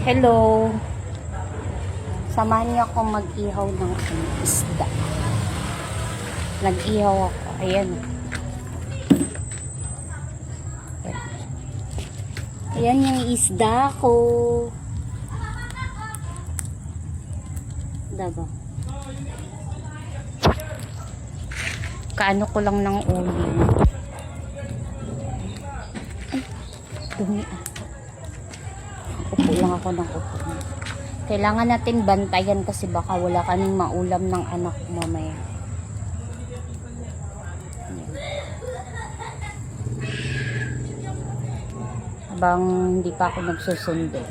Hello. Samahan niyo ako mag-ihaw ng isda. Nag-ihaw ako. Ayan. Ayan yung isda ko. Diba? Kaano ko lang ng uling. Ay, dumi ah. Upo lang ako ng upo. Kailangan natin bantayan kasi baka wala kaming maulam ng anak mamaya. Habang hindi pa ako nagsusundo,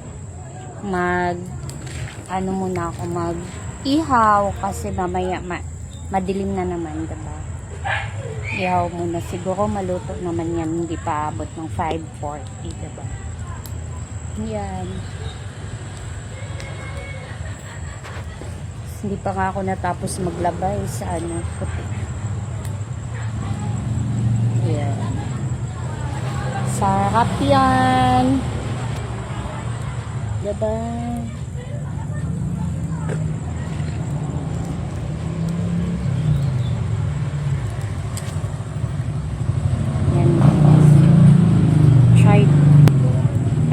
ano muna ako mag-ihaw kasi mamaya madilim na naman, diba? Ihaw muna. Siguro maluto naman yan, hindi pa abot ng 5:40, diba? Yan. Hindi pa nga ako natapos maglabay sa puti. Yan. Sarap yan. Diba? Yan. Try.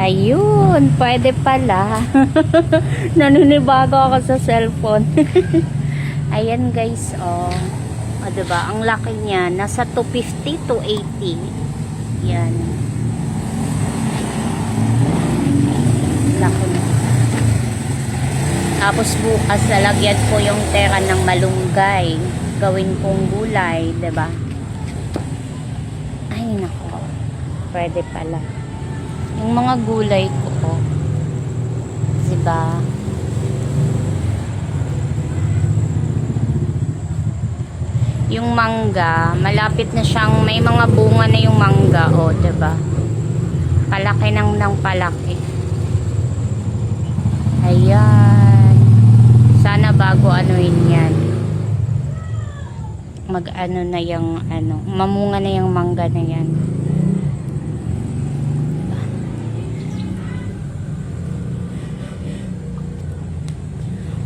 Ayun, pwede pala. Naninibago ako sa cellphone. Ayan guys, oh. O, diba? Ang laki niya. Nasa 250 to 80. Yan. Laki niya. Tapos bukas lalagyan ko yung tera ng malunggay. Gawin kong gulay, diba? Ay, nako. Pwede pala. Yung mga gulay ko, diba? Yung mangga, malapit na siyang, may mga bunga na yung mangga, o, diba? Palaki ng palaki. Ayan. Sana bago anuin yan. Mag-ano na yung, mamunga na yung mangga na yan.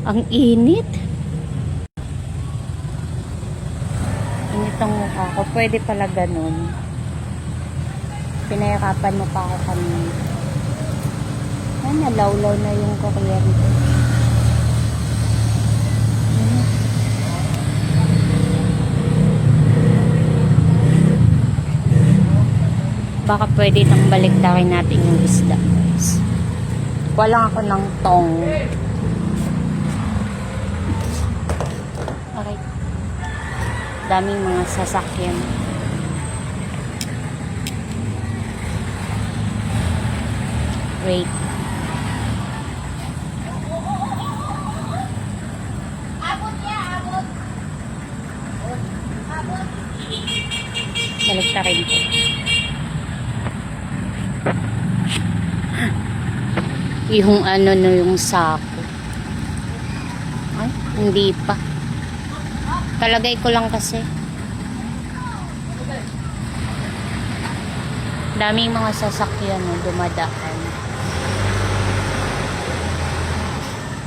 Ang init. Init ang mukha ko. Pwede pala ganun. Pinayakapan mo pa ako kanina. Ay, nalawlaw na yung kuryente. Baka pwede itang baliktarin natin yung isda, guys. Kuha ako ng tong. Okay. Daming mga sasakyan. Wait. Baliktarin ko. Yung yung sako. Ay, hindi pa. Kalagay ko lang kasi. Daming mga sasakyan dumadaan.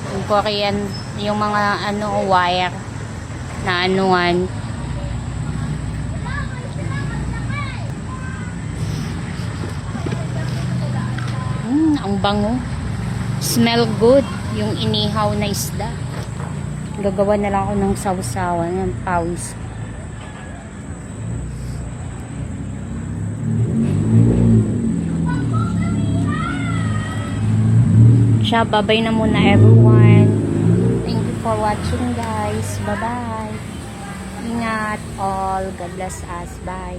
Yung Korean, yung mga wire na anuan. Ang bango. Smell good yung inihaw na isda. Gagawa na lang ako ng sawsawan ng pawis. Siya, babay na muna everyone. Thank you for watching guys. Bye bye. Ingat all. God bless us. Bye.